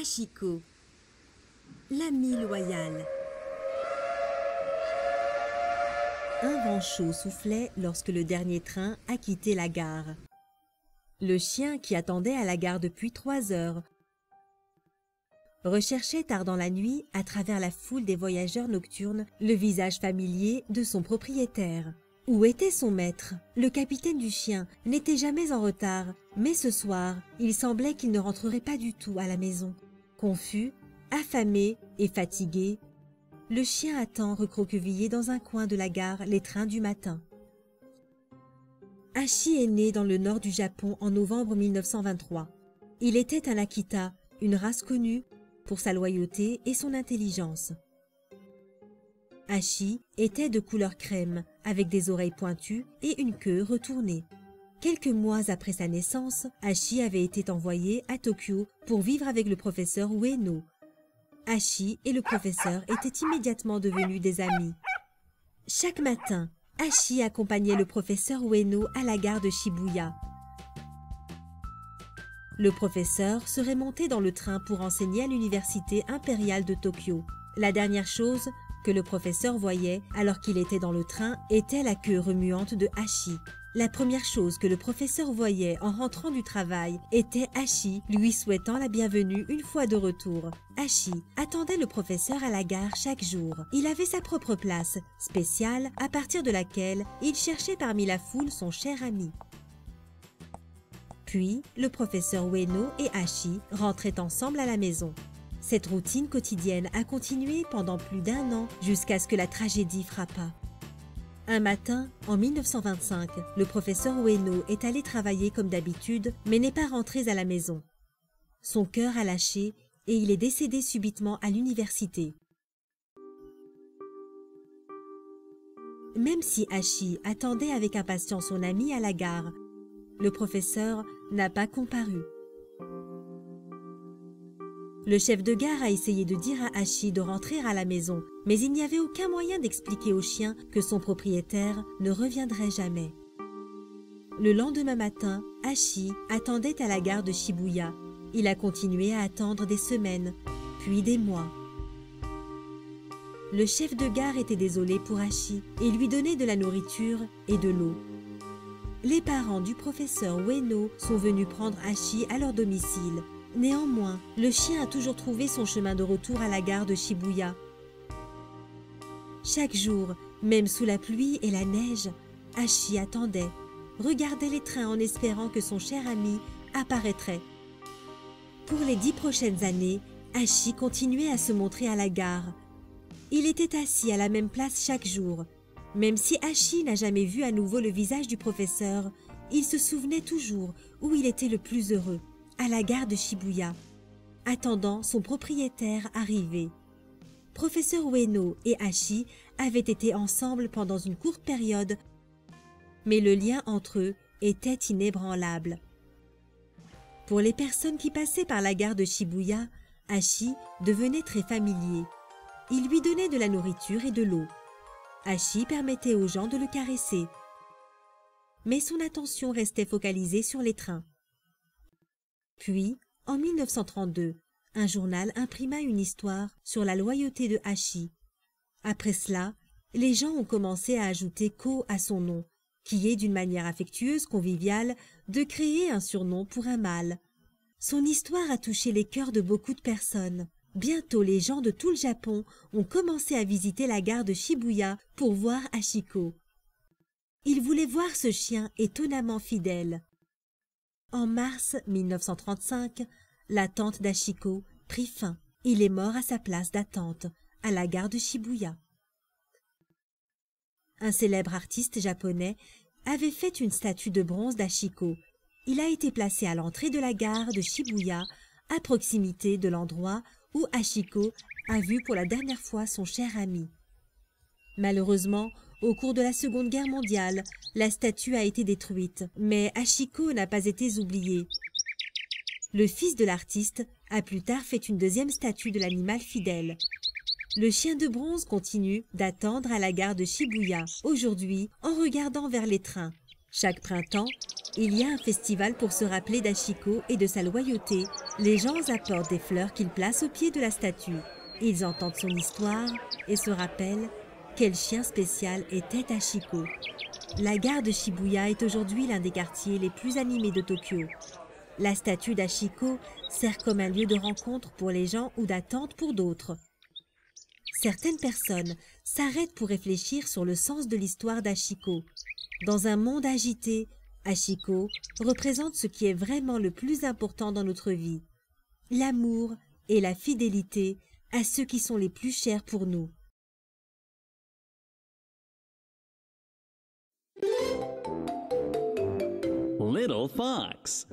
Hachiko, l'ami loyal. Un vent chaud soufflait lorsque le dernier train a quitté la gare. Le chien, qui attendait à la gare depuis 3 heures, recherchait tard dans la nuit, à travers la foule des voyageurs nocturnes, le visage familier de son propriétaire. Où était son maître? Le capitaine du chien n'était jamais en retard, mais ce soir, il semblait qu'il ne rentrerait pas du tout à la maison. Confus, affamé et fatigué, le chien attend recroquevillé dans un coin de la gare les trains du matin. Hachi est né dans le nord du Japon en novembre 1923. Il était un Akita, une race connue pour sa loyauté et son intelligence. Hachi était de couleur crème, avec des oreilles pointues et une queue retournée. Quelques mois après sa naissance, Hachi avait été envoyé à Tokyo pour vivre avec le professeur Ueno. Hachi et le professeur étaient immédiatement devenus des amis. Chaque matin, Hachi accompagnait le professeur Ueno à la gare de Shibuya. Le professeur serait monté dans le train pour enseigner à l'université impériale de Tokyo. La dernière chose que le professeur voyait alors qu'il était dans le train était la queue remuante de Hachi. La première chose que le professeur voyait en rentrant du travail était Hachi lui souhaitant la bienvenue une fois de retour. Hachi attendait le professeur à la gare chaque jour. Il avait sa propre place spéciale à partir de laquelle il cherchait parmi la foule son cher ami. Puis, le professeur Ueno et Hachi rentraient ensemble à la maison. Cette routine quotidienne a continué pendant plus d'1 an jusqu'à ce que la tragédie frappât. Un matin, en 1925, le professeur Ueno est allé travailler comme d'habitude, mais n'est pas rentré à la maison. Son cœur a lâché et il est décédé subitement à l'université. Même si Hachi attendait avec impatience son ami à la gare, le professeur n'a pas comparu. Le chef de gare a essayé de dire à Hachi de rentrer à la maison, mais il n'y avait aucun moyen d'expliquer au chien que son propriétaire ne reviendrait jamais. Le lendemain matin, Hachi attendait à la gare de Shibuya. Il a continué à attendre des semaines, puis des mois. Le chef de gare était désolé pour Hachi et lui donnait de la nourriture et de l'eau. Les parents du professeur Ueno sont venus prendre Hachi à leur domicile. Néanmoins, le chien a toujours trouvé son chemin de retour à la gare de Shibuya. Chaque jour, même sous la pluie et la neige, Hachi attendait, regardait les trains en espérant que son cher ami apparaîtrait. Pour les 10 prochaines années, Hachi continuait à se montrer à la gare. Il était assis à la même place chaque jour. Même si Hachi n'a jamais vu à nouveau le visage du professeur, il se souvenait toujours où il était le plus heureux. À la gare de Shibuya, attendant son propriétaire arrivé. Professeur Ueno et Hachi avaient été ensemble pendant une courte période, mais le lien entre eux était inébranlable. Pour les personnes qui passaient par la gare de Shibuya, Hachi devenait très familier. Il lui donnait de la nourriture et de l'eau. Hachi permettait aux gens de le caresser, mais son attention restait focalisée sur les trains. Puis, en 1932, un journal imprima une histoire sur la loyauté de Hachi. Après cela, les gens ont commencé à ajouter Ko à son nom, qui est d'une manière affectueuse, conviviale, de créer un surnom pour un mâle. Son histoire a touché les cœurs de beaucoup de personnes. Bientôt, les gens de tout le Japon ont commencé à visiter la gare de Shibuya pour voir Hachiko. Ils voulaient voir ce chien étonnamment fidèle. En mars 1935, l'attente d'Hachiko prit fin. Il est mort à sa place d'attente, à la gare de Shibuya. Un célèbre artiste japonais avait fait une statue de bronze d'Hachiko. Il a été placé à l'entrée de la gare de Shibuya, à proximité de l'endroit où Hachiko a vu pour la dernière fois son cher ami. Malheureusement, au cours de la Seconde Guerre mondiale, la statue a été détruite, mais Hachiko n'a pas été oublié. Le fils de l'artiste a plus tard fait une deuxième statue de l'animal fidèle. Le chien de bronze continue d'attendre à la gare de Shibuya, aujourd'hui en regardant vers les trains. Chaque printemps, il y a un festival pour se rappeler d'Achiko et de sa loyauté. Les gens apportent des fleurs qu'ils placent au pied de la statue. Ils entendent son histoire et se rappellent quel chien spécial était Achiko. La gare de Shibuya est aujourd'hui l'un des quartiers les plus animés de Tokyo. La statue d'Achiko sert comme un lieu de rencontre pour les gens ou d'attente pour d'autres. Certaines personnes s'arrêtent pour réfléchir sur le sens de l'histoire d'Achiko. Dans un monde agité, Achiko représente ce qui est vraiment le plus important dans notre vie, l'amour et la fidélité à ceux qui sont les plus chers pour nous. Little Fox.